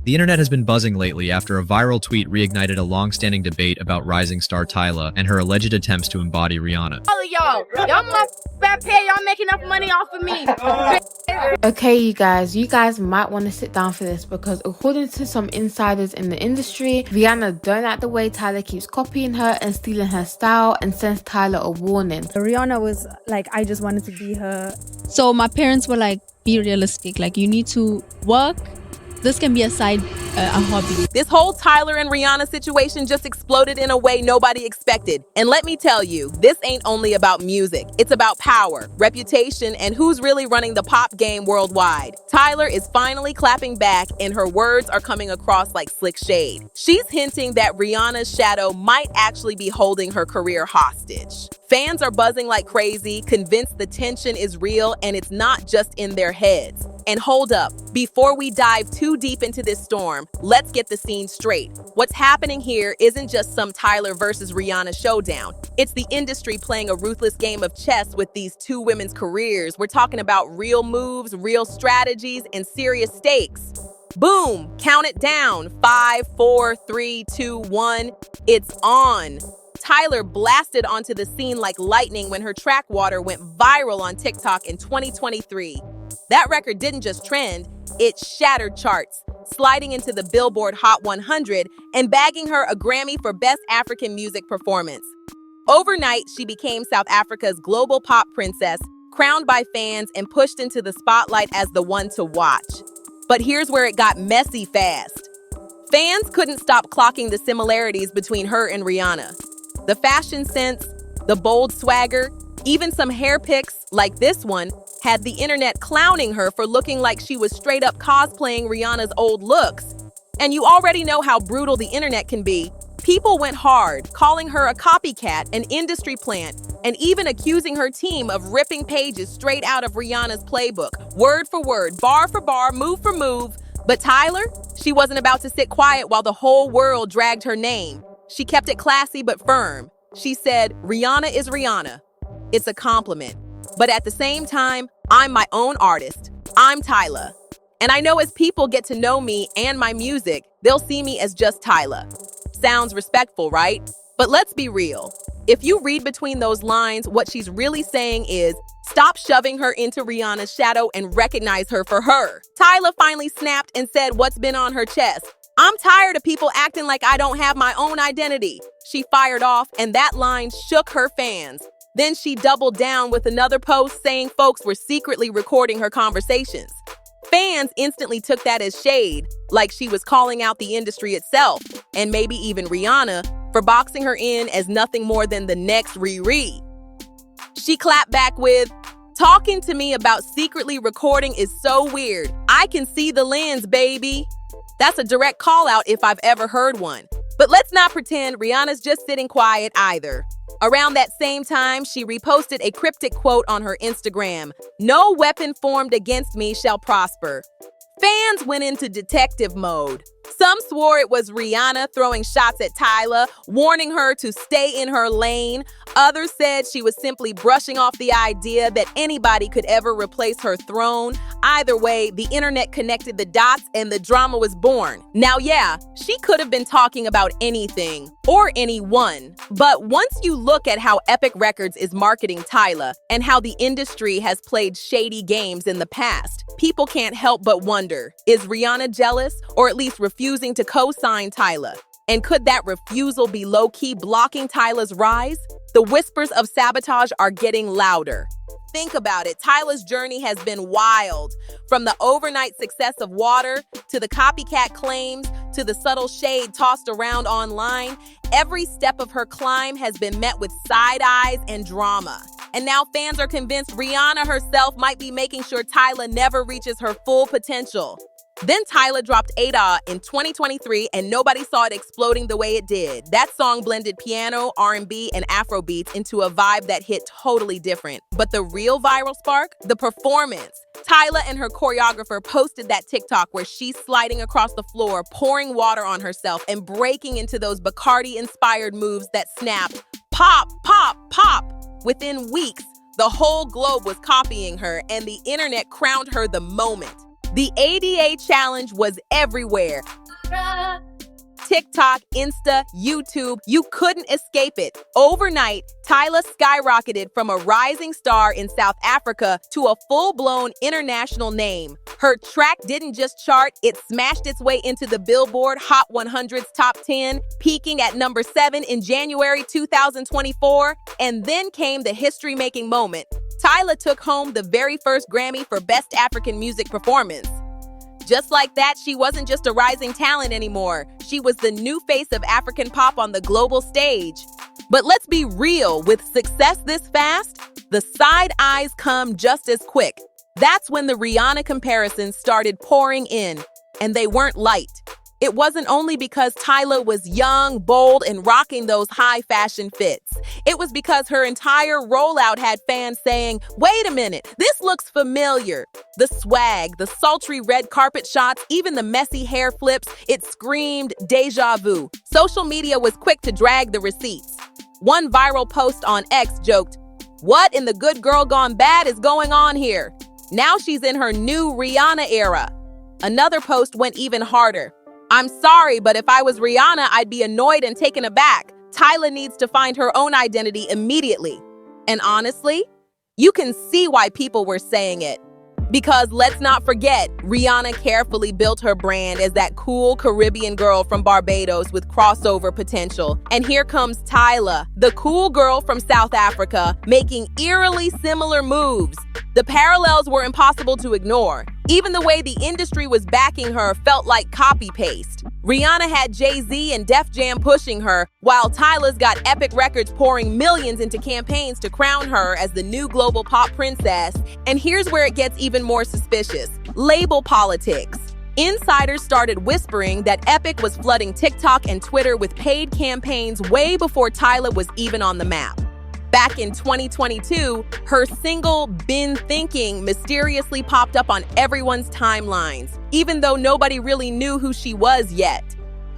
The internet has been buzzing lately after a viral tweet reignited a long-standing debate about rising star Tyla and her alleged attempts to embody Rihanna. All of y'all my bad pay, y'all make enough money off of me. Okay, you guys might want to sit down for this because according to some insiders in the industry, Rihanna don't like the way Tyla keeps copying her and stealing her style and sends Tyla a warning. Rihanna was like, I just wanted to be her. So my parents were like, be realistic, like you need to work. This can be a side, a hobby. This whole Tyler and Rihanna situation just exploded in a way nobody expected. And let me tell you, this ain't only about music. It's about power, reputation, and who's really running the pop game worldwide. Tyler is finally clapping back, and her words are coming across like slick shade. She's hinting that Rihanna's shadow might actually be holding her career hostage. Fans are buzzing like crazy, convinced the tension is real and it's not just in their heads. And hold up, before we dive too deep into this storm, let's get the scene straight. What's happening here isn't just some Tyler versus Rihanna showdown. It's the industry playing a ruthless game of chess with these two women's careers. We're talking about real moves, real strategies, and serious stakes. Boom, count it down. 5, 4, 3, 2, 1. It's on. Tyler blasted onto the scene like lightning when her track Water went viral on TikTok in 2023. That record didn't just trend, it shattered charts, sliding into the Billboard Hot 100 and bagging her a Grammy for Best African Music Performance. Overnight, she became South Africa's global pop princess, crowned by fans and pushed into the spotlight as the one to watch. But here's where it got messy fast. Fans couldn't stop clocking the similarities between her and Rihanna. The fashion sense, the bold swagger, even some hair pics, like this one, had the internet clowning her for looking like she was straight up cosplaying Rihanna's old looks. And you already know how brutal the internet can be. People went hard, calling her a copycat, an industry plant, and even accusing her team of ripping pages straight out of Rihanna's playbook, word for word, bar for bar, move for move. But Tyler, she wasn't about to sit quiet while the whole world dragged her name. She kept it classy but firm. She said, Rihanna is Rihanna. It's a compliment. But at the same time, I'm my own artist. I'm Tyla. And I know as people get to know me and my music, they'll see me as just Tyla. Sounds respectful, right? But let's be real. If you read between those lines, what she's really saying is, stop shoving her into Rihanna's shadow and recognize her for her. Tyla finally snapped and said what's been on her chest. I'm tired of people acting like I don't have my own identity. She fired off, and that line shook her fans. Then she doubled down with another post saying folks were secretly recording her conversations. Fans instantly took that as shade, like she was calling out the industry itself, and maybe even Rihanna, for boxing her in as nothing more than the next Riri. She clapped back with, talking to me about secretly recording is so weird. I can see the lens, baby. That's a direct call out if I've ever heard one. But let's not pretend Rihanna's just sitting quiet either. Around that same time, she reposted a cryptic quote on her Instagram, "No weapon formed against me shall prosper." Fans went into detective mode. Some swore it was Rihanna throwing shots at Tyla, warning her to stay in her lane. Others said she was simply brushing off the idea that anybody could ever replace her throne. Either way, the internet connected the dots and the drama was born. Now, yeah, she could have been talking about anything or anyone. But once you look at how Epic Records is marketing Tyla and how the industry has played shady games in the past, people can't help but wonder, is Rihanna jealous or at least refusing to co-sign Tyla? And could that refusal be low-key blocking Tyla's rise? The whispers of Sabotage are getting louder. Think about it. Tyla's journey has been wild. From the overnight success of Water, to the copycat claims, to the subtle shade tossed around online, every step of her climb has been met with side eyes and drama. And now fans are convinced Rihanna herself might be making sure Tyla never reaches her full potential. Then Tyla dropped Ada in 2023 and nobody saw it exploding the way it did. That song blended piano, R&B, and Afro beats into a vibe that hit totally different. But the real viral spark? The performance. Tyla and her choreographer posted that TikTok where she's sliding across the floor, pouring water on herself, and breaking into those Bacardi-inspired moves that snapped, pop, pop, pop. Within weeks, the whole globe was copying her and the internet crowned her the moment. The ADA challenge was everywhere. TikTok, Insta, YouTube, you couldn't escape it. Overnight, Tyla skyrocketed from a rising star in South Africa to a full-blown international name. Her track didn't just chart, it smashed its way into the Billboard Hot 100's top 10, peaking at number 7 in January 2024. And then came the history-making moment. Tyla took home the very first Grammy for Best African Music Performance. Just like that, she wasn't just a rising talent anymore. She was the new face of African pop on the global stage. But let's be real, with success this fast, the side eyes come just as quick. That's when the Rihanna comparisons started pouring in, and they weren't light. It wasn't only because Tyla was young, bold, and rocking those high fashion fits. It was because her entire rollout had fans saying, "Wait a minute, this looks familiar." The swag, the sultry red carpet shots, even the messy hair flips, it screamed deja vu. Social media was quick to drag the receipts. One viral post on X joked, "What in the good girl gone bad is going on here?" Now she's in her new Rihanna era. Another post went even harder. "I'm sorry, but if I was Rihanna, I'd be annoyed and taken aback. Tyla needs to find her own identity immediately." And honestly, you can see why people were saying it. Because let's not forget, Rihanna carefully built her brand as that cool Caribbean girl from Barbados with crossover potential. And here comes Tyla, the cool girl from South Africa, making eerily similar moves. The parallels were impossible to ignore. Even the way the industry was backing her felt like copy-paste. Rihanna had Jay-Z and Def Jam pushing her, while Tyla's got Epic Records pouring millions into campaigns to crown her as the new global pop princess. And here's where it gets even more suspicious. Label politics. Insiders started whispering that Epic was flooding TikTok and Twitter with paid campaigns way before Tyla was even on the map. Back in 2022, her single, Been Thinking, mysteriously popped up on everyone's timelines, even though nobody really knew who she was yet.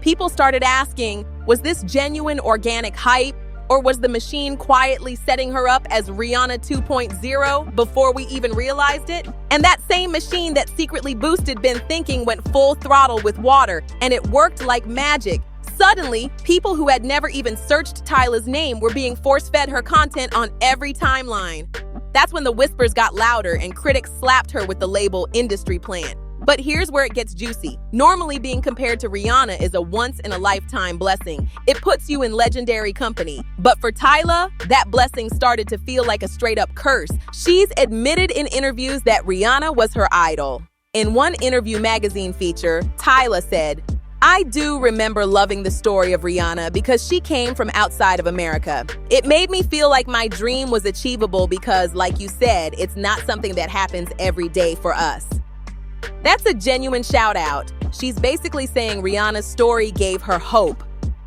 People started asking, was this genuine organic hype, or was the machine quietly setting her up as Rihanna 2.0 before we even realized it? And that same machine that secretly boosted Been Thinking went full throttle with Water, and it worked like magic. Suddenly, people who had never even searched Tyla's name were being force-fed her content on every timeline. That's when the whispers got louder and critics slapped her with the label industry plant. But here's where it gets juicy. Normally, being compared to Rihanna is a once-in-a-lifetime blessing. It puts you in legendary company. But for Tyla, that blessing started to feel like a straight-up curse. She's admitted in interviews that Rihanna was her idol. In one interview magazine feature, Tyla said, "I do remember loving the story of Rihanna because she came from outside of America. It made me feel like my dream was achievable because, like you said, it's not something that happens every day for us." That's a genuine shout out. She's basically saying Rihanna's story gave her hope.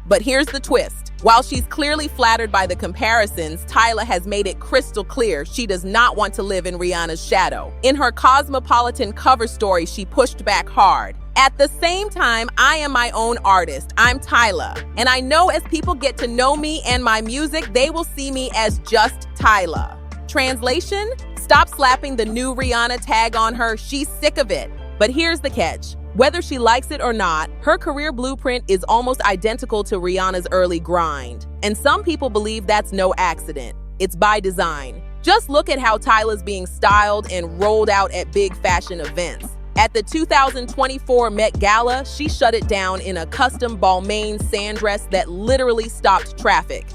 But here's the twist. While she's clearly flattered by the comparisons, Tyla has made it crystal clear she does not want to live in Rihanna's shadow. In her Cosmopolitan cover story, she pushed back hard. "At the same time, I am my own artist. I'm Tyla. And I know as people get to know me and my music, they will see me as just Tyla." Translation? Stop slapping the new Rihanna tag on her. She's sick of it. But here's the catch. Whether she likes it or not, her career blueprint is almost identical to Rihanna's early grind. And some people believe that's no accident. It's by design. Just look at how Tyla's being styled and rolled out at big fashion events. At the 2024 Met Gala, she shut it down in a custom Balmain sand dress that literally stopped traffic.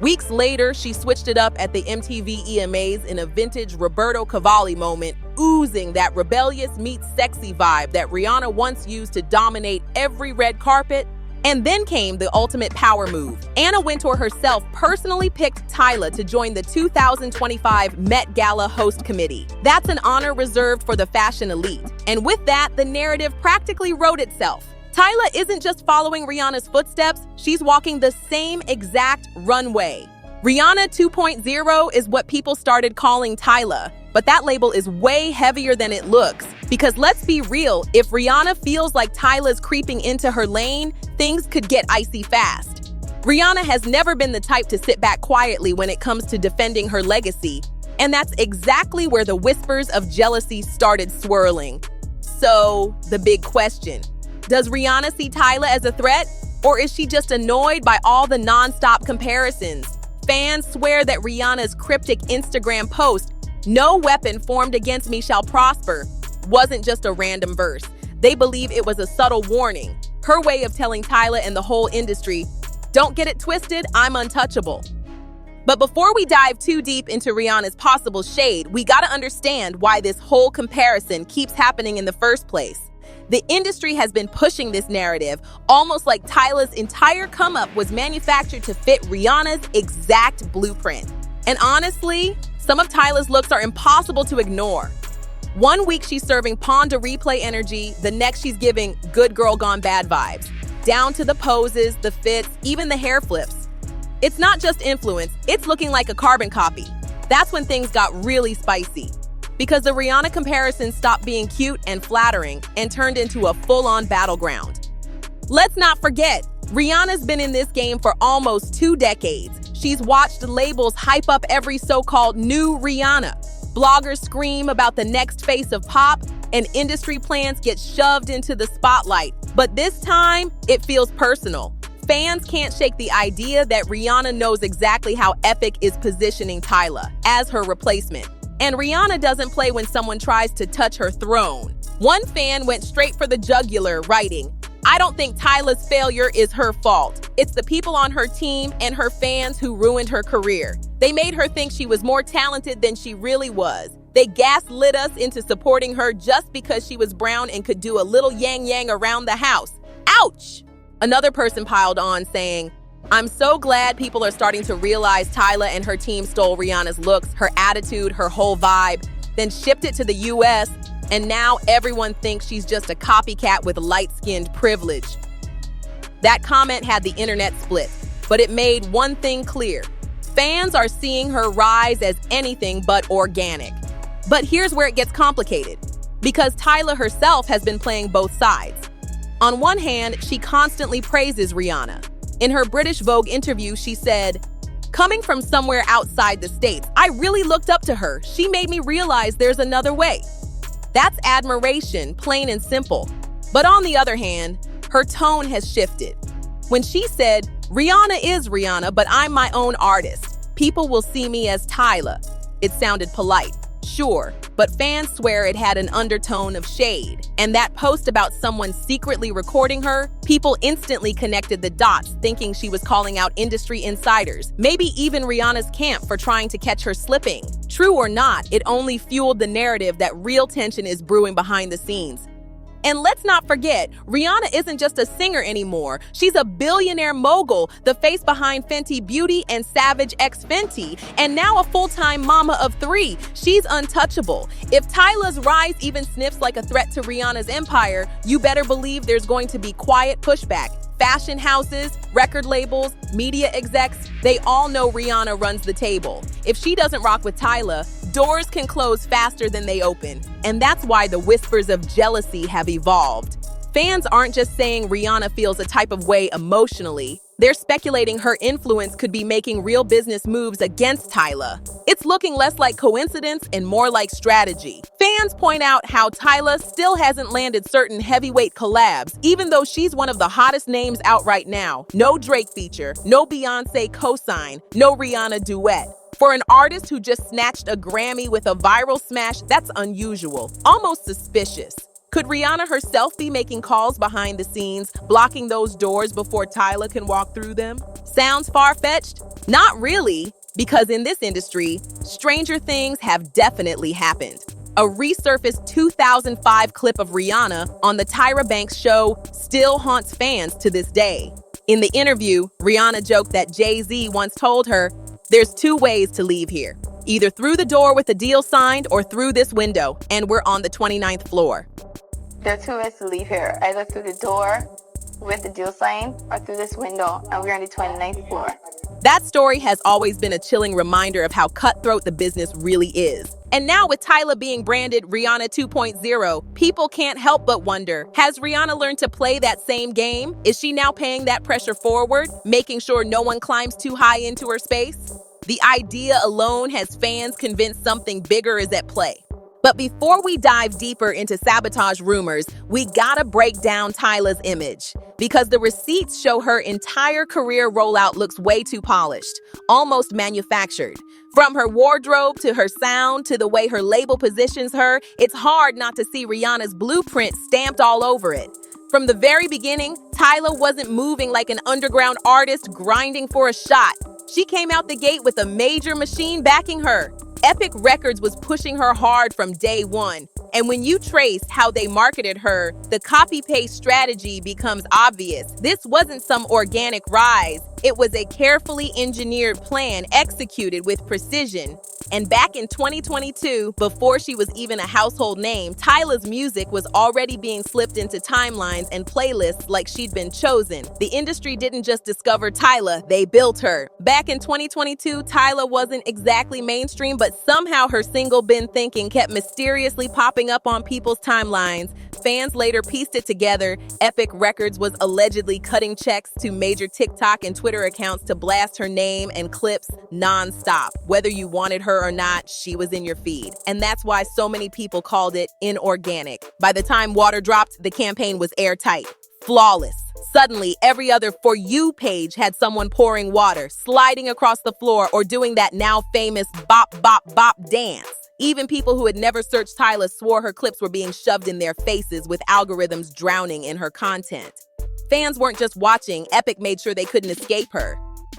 Weeks later, she switched it up at the MTV EMAs in a vintage Roberto Cavalli moment, oozing that rebellious meets sexy vibe that Rihanna once used to dominate every red carpet. And then came the ultimate power move. Anna Wintour herself personally picked Tyla to join the 2025 Met Gala host committee. That's an honor reserved for the fashion elite. And with that, the narrative practically wrote itself. Tyla isn't just following Rihanna's footsteps, she's walking the same exact runway. Rihanna 2.0 is what people started calling Tyla, but that label is way heavier than it looks. Because let's be real, if Rihanna feels like Tyla's creeping into her lane, things could get icy fast. Rihanna has never been the type to sit back quietly when it comes to defending her legacy, and that's exactly where the whispers of jealousy started swirling. So, the big question, does Rihanna see Tyla as a threat? Or is she just annoyed by all the non-stop comparisons? Fans swear that Rihanna's cryptic Instagram post, "No weapon formed against me shall prosper," wasn't just a random verse. They believe it was a subtle warning, her way of telling Tyla and the whole industry, "Don't get it twisted, I'm untouchable." But before we dive too deep into Rihanna's possible shade, we gotta understand why this whole comparison keeps happening in the first place. The industry has been pushing this narrative, almost like Tyla's entire come-up was manufactured to fit Rihanna's exact blueprint. And honestly, some of Tyla's looks are impossible to ignore. One week she's serving pawn to replay energy, the next she's giving good girl gone bad vibes. Down to the poses, the fits, even the hair flips. It's not just influence, it's looking like a carbon copy. That's when things got really spicy. Because the Rihanna comparison stopped being cute and flattering and turned into a full-on battleground. Let's not forget, Rihanna's been in this game for almost 2 decades. She's watched labels hype up every so-called new Rihanna. Bloggers scream about the next face of pop, and industry plans get shoved into the spotlight. But this time, it feels personal. Fans can't shake the idea that Rihanna knows exactly how Epic is positioning Tyla as her replacement. And Rihanna doesn't play when someone tries to touch her throne. One fan went straight for the jugular, writing, "I don't think Tyla's failure is her fault. It's the people on her team and her fans who ruined her career. They made her think she was more talented than she really was. They gaslit us into supporting her just because she was brown and could do a little yang-yang around the house. Ouch!" Another person piled on saying, "I'm so glad people are starting to realize Tyla and her team stole Rihanna's looks, her attitude, her whole vibe, then shipped it to the US, and now everyone thinks she's just a copycat with light-skinned privilege." That comment had the internet split, but it made one thing clear. Fans are seeing her rise as anything but organic. But here's where it gets complicated, because Tyla herself has been playing both sides. On one hand, she constantly praises Rihanna. In her British Vogue interview, she said, "Coming from somewhere outside the States, I really looked up to her. She made me realize there's another way." That's admiration, plain and simple. But on the other hand, her tone has shifted. When she said, "Rihanna is Rihanna, but I'm my own artist. People will see me as Tyla," it sounded polite, sure, but fans swear it had an undertone of shade. And that post about someone secretly recording her, people instantly connected the dots, thinking she was calling out industry insiders, maybe even Rihanna's camp for trying to catch her slipping. True or not, it only fueled the narrative that real tension is brewing behind the scenes. And let's not forget, Rihanna isn't just a singer anymore. She's a billionaire mogul, the face behind Fenty Beauty and Savage x Fenty, and now a full-time mama of 3. She's untouchable. If Tyla's rise even sniffs like a threat to Rihanna's empire, you better believe there's going to be quiet pushback. Fashion houses, record labels, media execs, they all know Rihanna runs the table. If she doesn't rock with Tyla, doors can close faster than they open. And that's why the whispers of jealousy have evolved. Fans aren't just saying Rihanna feels a type of way emotionally. They're speculating her influence could be making real business moves against Tyla. It's looking less like coincidence and more like strategy. Fans point out how Tyla still hasn't landed certain heavyweight collabs, even though she's one of the hottest names out right now. No Drake feature, no Beyonce cosign, no Rihanna duet. For an artist who just snatched a Grammy with a viral smash, that's unusual, almost suspicious. Could Rihanna herself be making calls behind the scenes, blocking those doors before Tyla can walk through them? Sounds far-fetched? Not really, because in this industry, stranger things have definitely happened. A resurfaced 2005 clip of Rihanna on the Tyra Banks show still haunts fans to this day. In the interview, Rihanna joked that Jay-Z once told her, "There's 2 ways to leave here. Either through the door with a deal signed or through this window, and we're on the 29th floor." There are 2 ways to leave here, either through the door with the deal signed or through this window, and we're on the 29th floor. That story has always been a chilling reminder of how cutthroat the business really is. And now with Tyla being branded Rihanna 2.0, people can't help but wonder, has Rihanna learned to play that same game? Is she now paying that pressure forward, making sure no one climbs too high into her space? The idea alone has fans convinced something bigger is at play. But before we dive deeper into Sabotage rumors, we gotta break down Tyla's image. Because the receipts show her entire career rollout looks way too polished, almost manufactured. From her wardrobe to her sound to the way her label positions her, it's hard not to see Rihanna's blueprint stamped all over it. From the very beginning, Tyla wasn't moving like an underground artist grinding for a shot. She came out the gate with a major machine backing her. Epic Records was pushing her hard from day one. And when you trace how they marketed her, the copy-paste strategy becomes obvious. This wasn't some organic rise. It was a carefully engineered plan executed with precision. And back in 2022, before she was even a household name, Tyla's music was already being slipped into timelines and playlists like she'd been chosen. The industry didn't just discover Tyla, they built her. Back in 2022, Tyla wasn't exactly mainstream, but somehow her single Been Thinking kept mysteriously popping up on people's timelines. Fans later pieced it together. Epic Records was allegedly cutting checks to major TikTok and Twitter accounts to blast her name and clips non-stop. Whether you wanted her or not, she was in your feed. And that's why so many people called it inorganic. By the time Water dropped, the campaign was airtight, flawless. Suddenly, every other For You page had someone pouring water, sliding across the floor, or doing that now famous bop, bop, bop dance. Even people who had never searched Tyla swore her clips were being shoved in their faces, with algorithms drowning in her content. Fans weren't just watching, Epic made sure they couldn't escape her.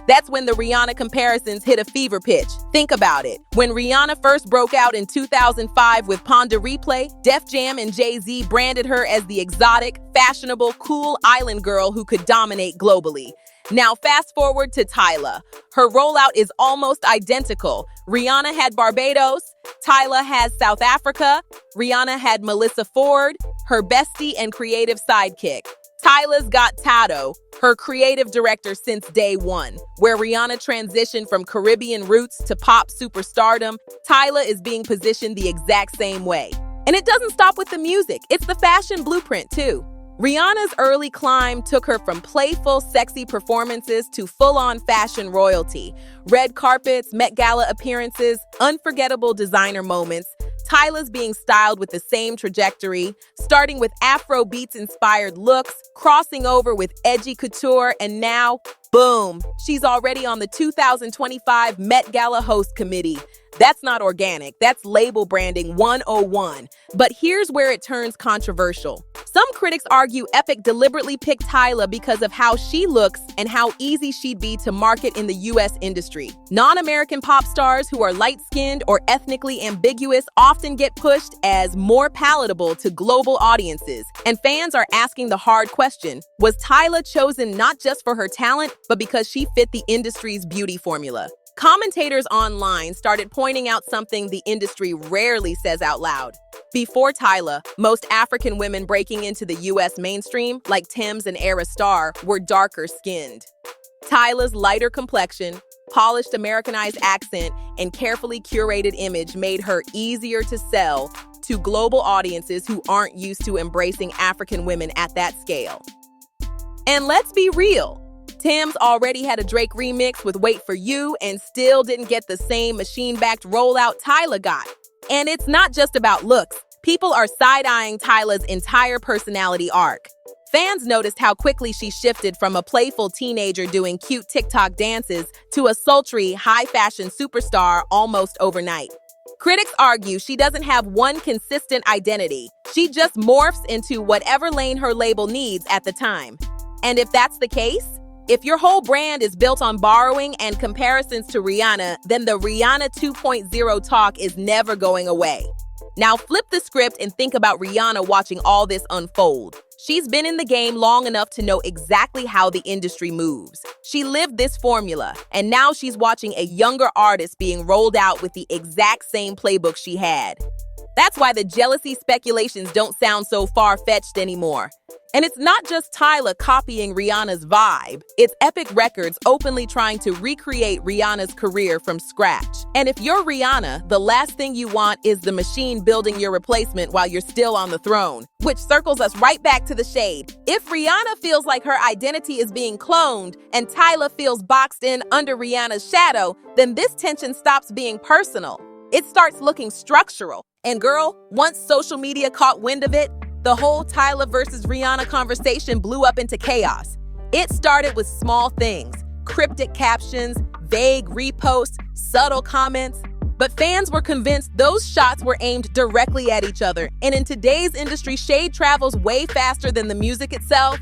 That's when the Rihanna comparisons hit a fever pitch. Think about it. When Rihanna first broke out in 2005 with Ponda Replay, Def Jam and Jay-Z branded her as the exotic, fashionable, cool island girl who could dominate globally. Now fast forward to Tyla. Her rollout is almost identical. Rihanna had Barbados, Tyla has South Africa, Rihanna had Melissa Ford, her bestie and creative sidekick. Tyla's got Tato, her creative director since day one. Where Rihanna transitioned from Caribbean roots to pop superstardom, Tyla is being positioned the exact same way. And it doesn't stop with the music, it's the fashion blueprint too. Rihanna's early climb took her from playful, sexy performances to full-on fashion royalty. Red carpets, Met Gala appearances, unforgettable designer moments. Tyla's being styled with the same trajectory, starting with Afro beats-inspired looks, crossing over with edgy couture, and now, boom, she's already on the 2025 Met Gala host committee. That's not organic, that's label branding 101. But here's where it turns controversial. Some critics argue Epic deliberately picked Tyla because of how she looks and how easy she'd be to market in the US industry. Non-American pop stars who are light-skinned or ethnically ambiguous often get pushed as more palatable to global audiences. And fans are asking the hard question, was Tyla chosen not just for her talent, but because she fit the industry's beauty formula? Commentators online started pointing out something the industry rarely says out loud. Before Tyla, most African women breaking into the US mainstream, like Tems and Era Star, were darker skinned. Tyla's lighter complexion, polished Americanized accent, and carefully curated image made her easier to sell to global audiences who aren't used to embracing African women at that scale. And let's be real. Tems already had a Drake remix with Wait For You and still didn't get the same machine-backed rollout Tyla got. And it's not just about looks. People are side-eyeing Tyla's entire personality arc. Fans noticed how quickly she shifted from a playful teenager doing cute TikTok dances to a sultry, high-fashion superstar almost overnight. Critics argue she doesn't have one consistent identity. She just morphs into whatever lane her label needs at the time. And if that's the case, if your whole brand is built on borrowing and comparisons to Rihanna, then the Rihanna 2.0 talk is never going away. Now flip the script and think about Rihanna watching all this unfold. She's been in the game long enough to know exactly how the industry moves. She lived this formula, and now she's watching a younger artist being rolled out with the exact same playbook she had. That's why the jealousy speculations don't sound so far-fetched anymore. And it's not just Tyla copying Rihanna's vibe, it's Epic Records openly trying to recreate Rihanna's career from scratch. And if you're Rihanna, the last thing you want is the machine building your replacement while you're still on the throne. Which circles us right back to the shade. If Rihanna feels like her identity is being cloned and Tyla feels boxed in under Rihanna's shadow, then this tension stops being personal. It starts looking structural. And girl, once social media caught wind of it, the whole Tyla versus Rihanna conversation blew up into chaos. It started with small things, cryptic captions, vague reposts, subtle comments. But fans were convinced those shots were aimed directly at each other. And in today's industry, shade travels way faster than the music itself.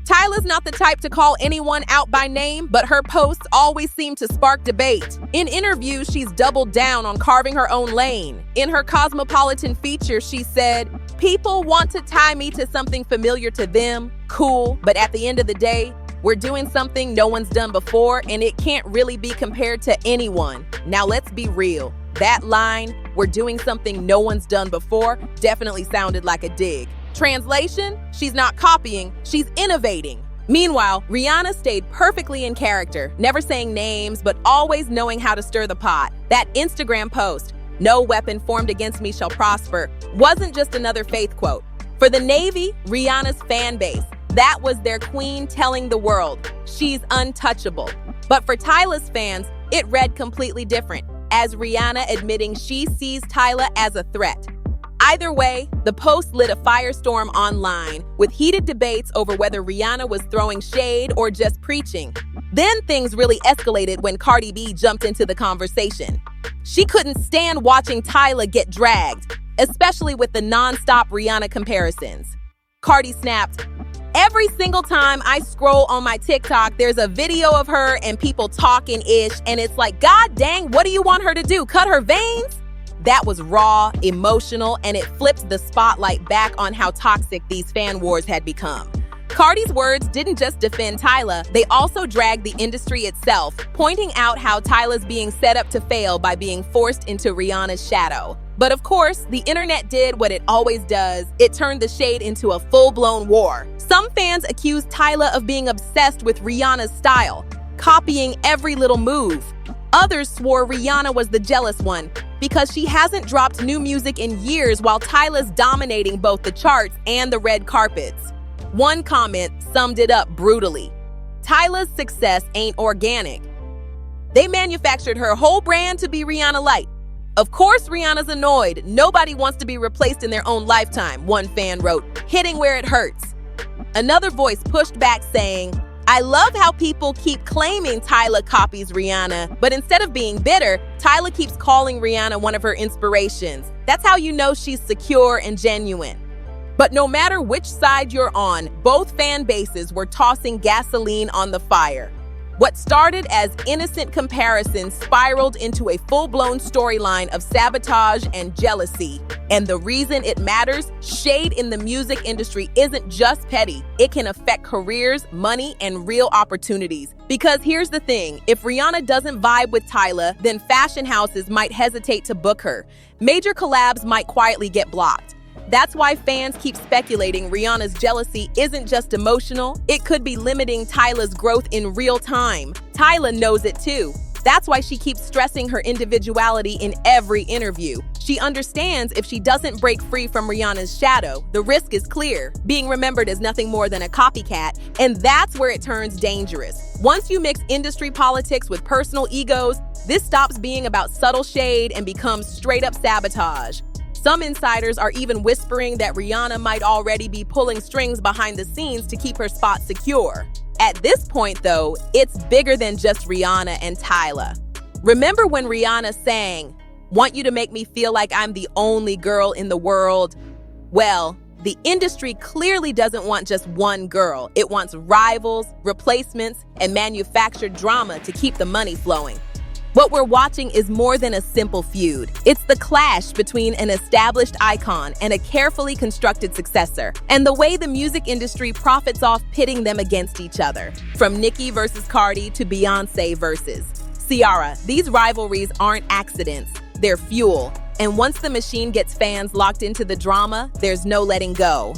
Tyla's not the type to call anyone out by name, but her posts always seem to spark debate. In interviews, she's doubled down on carving her own lane. In her Cosmopolitan feature, she said, "People want to tie me to something familiar to them, cool, but at the end of the day, we're doing something no one's done before, and it can't really be compared to anyone." Now let's be real. That line, "we're doing something no one's done before," definitely sounded like a dig. Translation, she's not copying, she's innovating. Meanwhile, Rihanna stayed perfectly in character, never saying names, but always knowing how to stir the pot. That Instagram post, "No weapon formed against me shall prosper," wasn't just another faith quote. For the Navy, Rihanna's fan base, that was their queen telling the world, she's untouchable. But for Tyla's fans, it read completely different, as Rihanna admitting she sees Tyla as a threat. Either way, the post lit a firestorm online, with heated debates over whether Rihanna was throwing shade or just preaching. Then things really escalated when Cardi B jumped into the conversation. She couldn't stand watching Tyla get dragged, especially with the non-stop Rihanna comparisons. Cardi snapped, "Every single time I scroll on my TikTok, there's a video of her and people talking-ish, and it's like, God dang, what do you want her to do, cut her veins?" That was raw, emotional, and it flipped the spotlight back on how toxic these fan wars had become. Cardi's words didn't just defend Tyla, they also dragged the industry itself, pointing out how Tyla's being set up to fail by being forced into Rihanna's shadow. But of course, the internet did what it always does. It turned the shade into a full-blown war. Some fans accused Tyla of being obsessed with Rihanna's style, copying every little move. Others swore Rihanna was the jealous one because she hasn't dropped new music in years while Tyla's dominating both the charts and the red carpets. One comment summed it up brutally. Tyla's success ain't organic. They manufactured her whole brand to be Rihanna-like. Of course Rihanna's annoyed. Nobody wants to be replaced in their own lifetime, one fan wrote, hitting where it hurts. Another voice pushed back saying, "I love how people keep claiming Tyla copies Rihanna, but instead of being bitter, Tyla keeps calling Rihanna one of her inspirations. That's how you know she's secure and genuine." But no matter which side you're on, both fan bases were tossing gasoline on the fire. What started as innocent comparisons spiraled into a full-blown storyline of sabotage and jealousy. And the reason it matters, shade in the music industry isn't just petty. It can affect careers, money, and real opportunities. Because here's the thing, if Rihanna doesn't vibe with Tyla, then fashion houses might hesitate to book her. Major collabs might quietly get blocked. That's why fans keep speculating Rihanna's jealousy isn't just emotional, it could be limiting Tyla's growth in real time. Tyla knows it too. That's why she keeps stressing her individuality in every interview. She understands if she doesn't break free from Rihanna's shadow, the risk is clear, being remembered as nothing more than a copycat, and that's where it turns dangerous. Once you mix industry politics with personal egos, this stops being about subtle shade and becomes straight-up sabotage. Some insiders are even whispering that Rihanna might already be pulling strings behind the scenes to keep her spot secure. At this point, though, it's bigger than just Rihanna and Tyla. Remember when Rihanna sang, "Want you to make me feel like I'm the only girl in the world"? Well, the industry clearly doesn't want just one girl. It wants rivals, replacements, and manufactured drama to keep the money flowing. What we're watching is more than a simple feud. It's the clash between an established icon and a carefully constructed successor, and the way the music industry profits off pitting them against each other. From Nicki versus Cardi to Beyonce versus Ciara, these rivalries aren't accidents, they're fuel. And once the machine gets fans locked into the drama, there's no letting go.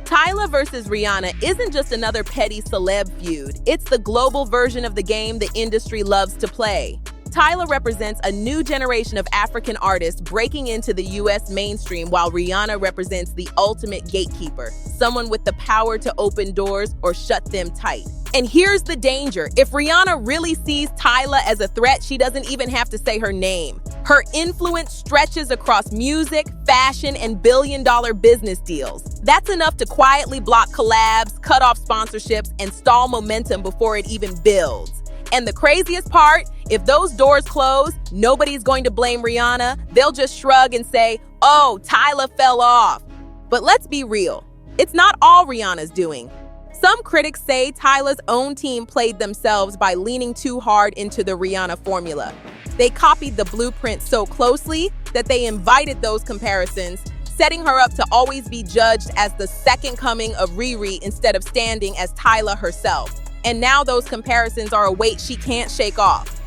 Tyla versus Rihanna isn't just another petty celeb feud, it's the global version of the game the industry loves to play. Tyla represents a new generation of African artists breaking into the US mainstream, while Rihanna represents the ultimate gatekeeper, someone with the power to open doors or shut them tight. And here's the danger. If Rihanna really sees Tyla as a threat, she doesn't even have to say her name. Her influence stretches across music, fashion, and billion-dollar business deals. That's enough to quietly block collabs, cut off sponsorships, and stall momentum before it even builds. And the craziest part, if those doors close, nobody's going to blame Rihanna. They'll just shrug and say, "Oh, Tyla fell off." But let's be real. It's not all Rihanna's doing. Some critics say Tyla's own team played themselves by leaning too hard into the Rihanna formula. They copied the blueprint so closely that they invited those comparisons, setting her up to always be judged as the second coming of Riri instead of standing as Tyla herself. And now those comparisons are a weight she can't shake off.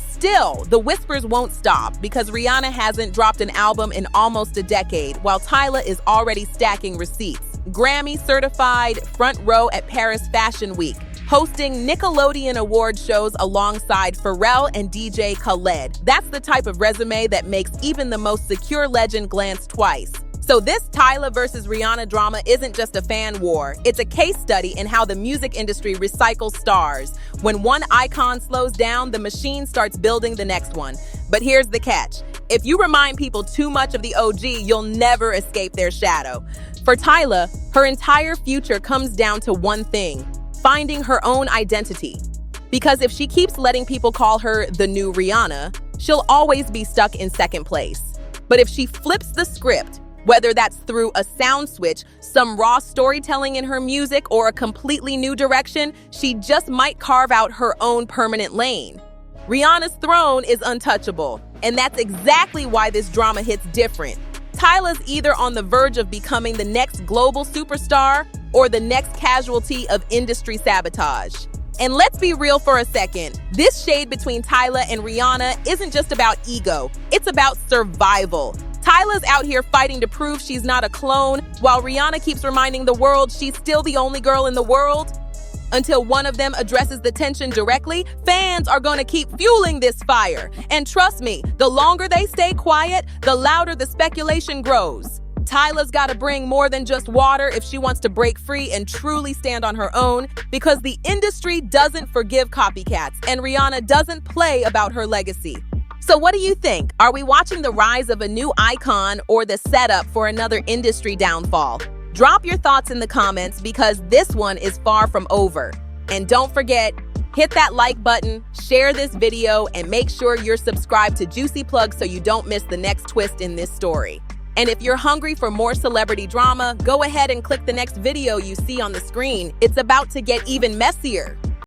Still, the whispers won't stop because Rihanna hasn't dropped an album in almost a decade, while Tyla is already stacking receipts. Grammy certified, front row at Paris Fashion Week, hosting Nickelodeon award shows alongside Pharrell and DJ Khaled. That's the type of resume that makes even the most secure legend glance twice. So this Tyla versus Rihanna drama isn't just a fan war. It's a case study in how the music industry recycles stars. When one icon slows down, the machine starts building the next one. But here's the catch. If you remind people too much of the OG, you'll never escape their shadow. For Tyla, her entire future comes down to one thing: finding her own identity. Because if she keeps letting people call her the new Rihanna, she'll always be stuck in second place. But if she flips the script, whether that's through a sound switch, some raw storytelling in her music, or a completely new direction, she just might carve out her own permanent lane. Rihanna's throne is untouchable, and that's exactly why this drama hits different. Tyla's either on the verge of becoming the next global superstar or the next casualty of industry sabotage. And let's be real for a second. This shade between Tyla and Rihanna isn't just about ego, it's about survival. Tyla's out here fighting to prove she's not a clone, while Rihanna keeps reminding the world she's still the only girl in the world. Until one of them addresses the tension directly, fans are gonna keep fueling this fire. And trust me, the longer they stay quiet, the louder the speculation grows. Tyla's gotta bring more than just water if she wants to break free and truly stand on her own, because the industry doesn't forgive copycats, and Rihanna doesn't play about her legacy. So what do you think? Are we watching the rise of a new icon or the setup for another industry downfall? Drop your thoughts in the comments because this one is far from over. And don't forget, hit that like button, share this video, and make sure you're subscribed to Juicy Plug so you don't miss the next twist in this story. And if you're hungry for more celebrity drama, go ahead and click the next video you see on the screen. It's about to get even messier.